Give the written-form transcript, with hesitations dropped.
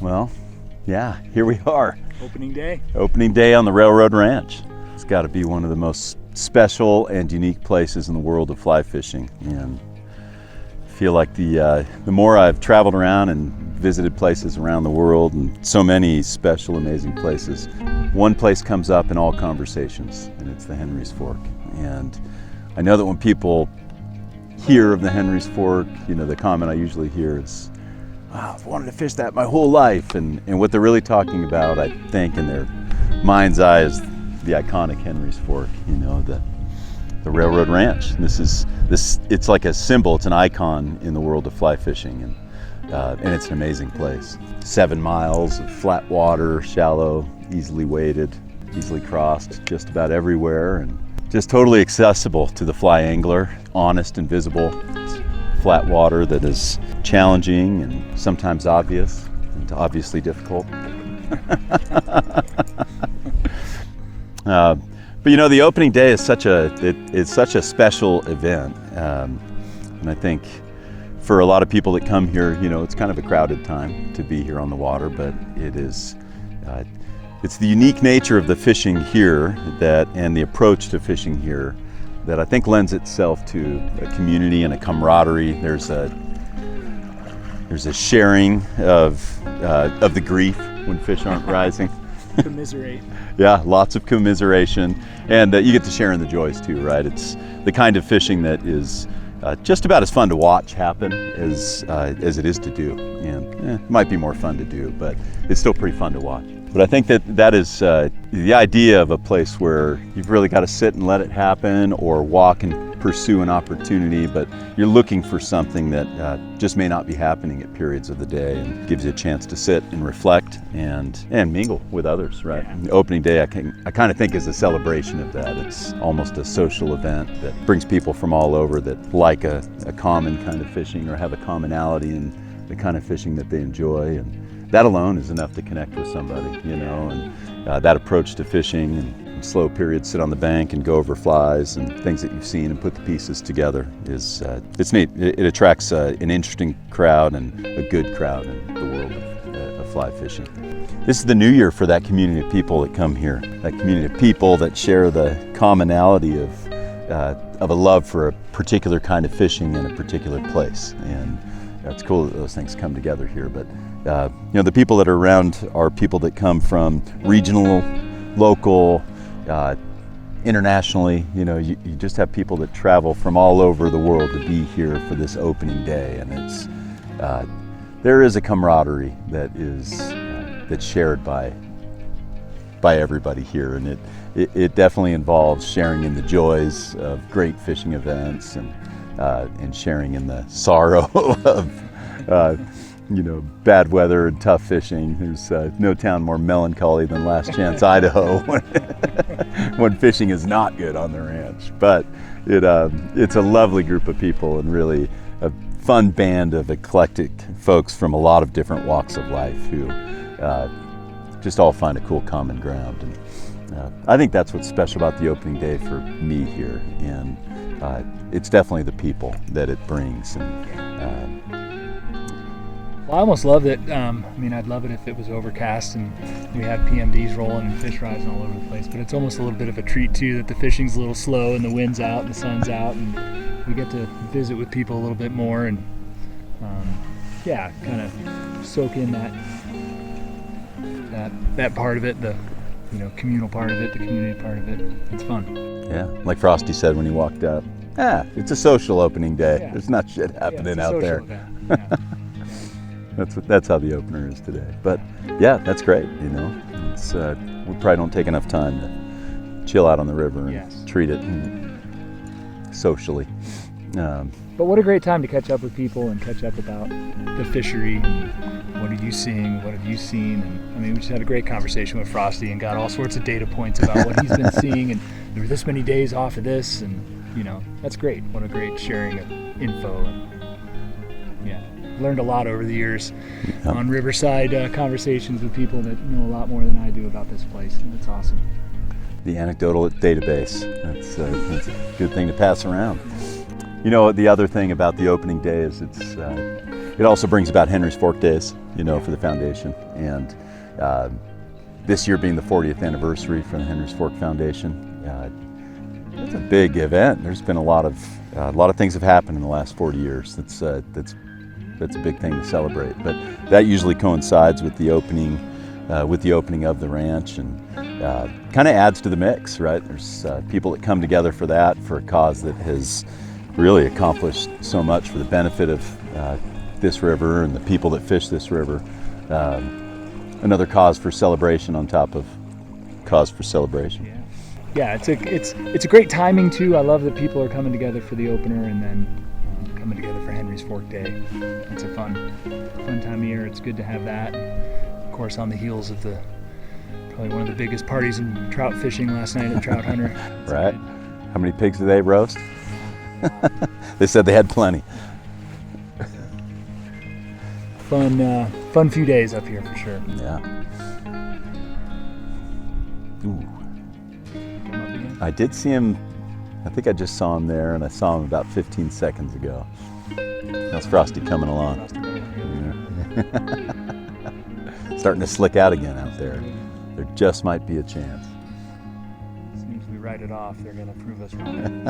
Well, yeah, here we are. Opening day. Opening day on the Railroad Ranch. It's got to be one of the most special and unique places in the world of fly fishing. And I feel like the more I've traveled around and visited places around the world, and so many special, amazing places, one place comes up in all conversations, and it's the Henry's Fork. And I know that when people hear of the Henry's Fork, the comment I usually hear is, wow, I've wanted to fish that my whole life. And what they're really talking about, I think, in their mind's eye is the iconic Henry's Fork, the Railroad Ranch. It's like a symbol, it's an icon in the world of fly fishing, and it's an amazing place. 7 miles of flat water, shallow, easily waded, easily crossed just about everywhere, and just totally accessible to the fly angler, honest and visible. It's flat water that is challenging and sometimes obvious and obviously difficult. But the opening day is such a special event, and I think for a lot of people that come here, it's kind of a crowded time to be here on the water, but it's the unique nature of the fishing here and the approach to fishing here that I think lends itself to a community and a camaraderie. There's a sharing of the grief when fish aren't rising. Commiserate. Yeah, lots of commiseration, and you get to share in the joys too, right? It's the kind of fishing that is just about as fun to watch happen as it is to do, and it might be more fun to do, but it's still pretty fun to watch. But I think that is the idea of a place where you've really got to sit and let it happen, or walk and pursue an opportunity, but you're looking for something that just may not be happening at periods of the day, and gives you a chance to sit and reflect and mingle with others, right? Yeah. Opening day, I kind of think is a celebration of that. It's almost a social event that brings people from all over that like a common kind of fishing, or have a commonality in the kind of fishing that they enjoy, and that alone is enough to connect with somebody, and that approach to fishing, and slow periods, sit on the bank and go over flies and things that you've seen and put the pieces together is it's neat. It attracts an interesting crowd and a good crowd in the world of fly fishing. This is the new year for that community of people that come here, that community of people that share the commonality of a love for a particular kind of fishing in a particular place. And it's cool that those things come together here. But the people that are around are people that come from regional, local, internationally. You just have people that travel from all over the world to be here for this opening day, and it's there is a camaraderie that's shared by everybody here, and it definitely involves sharing in the joys of great fishing events, and sharing in the sorrow of bad weather and tough fishing. There's no town more melancholy than Last Chance, Idaho, when fishing is not good on the ranch. But it's a lovely group of people, and really a fun band of eclectic folks from a lot of different walks of life who just all find a cool common ground. And I think that's what's special about the opening day for me here, and it's definitely the people that it brings. Well, I almost love it. I'd love it if it was overcast and we had PMDs rolling and fish rising all over the place, but it's almost a little bit of a treat too, that the fishing's a little slow and the wind's out and the sun's out, and we get to visit with people a little bit more, and kind of soak in that part of it, the communal part of it, the community part of it. It's fun. Yeah, like Frosty said when he walked up, it's a social opening day. Yeah. There's not shit happening out there. Yeah. That's how the opener is today. But yeah, that's great. It's we probably don't take enough time to chill out on the river and treat it socially. But what a great time to catch up with people and catch up about the fishery. What are you seeing? What have you seen? And we just had a great conversation with Frosty and got all sorts of data points about what he's been seeing. And there were this many days off of this, and that's great. What a great sharing of info. And learned a lot over the years on Riverside conversations with people that know a lot more than I do about this place, and it's awesome. The anecdotal database, that's a good thing to pass around. The other thing about the opening day is it's it also brings about Henry's Fork Days, you know, for the foundation. And this year being the 40th anniversary for the Henry's Fork Foundation, it's a big event. There's been a lot of things have happened in the last 40 years. That's a big thing to celebrate. But that usually coincides with the opening of the ranch, and kind of adds to the mix, right? There's people that come together for that, for a cause that has really accomplished so much for the benefit of this river and the people that fish this river. Another cause for celebration on top of cause for celebration. Yeah, it's a great timing too. I love that people are coming together for the opener and then coming together for Henry's Fork Day. It's a fun time of year. It's good to have that. Of course, on the heels of probably one of the biggest parties in trout fishing last night at Trout Hunter. Right. How many pigs did they roast? They said they had plenty. Fun few days up here for sure. Yeah. Ooh. Come up again? I did see him. I think I just saw him there, and I saw him about 15 seconds ago. How's Frosty coming along? Yeah. Starting to slick out again out there. There just might be a chance. As soon as we write it off, they're going to prove us wrong.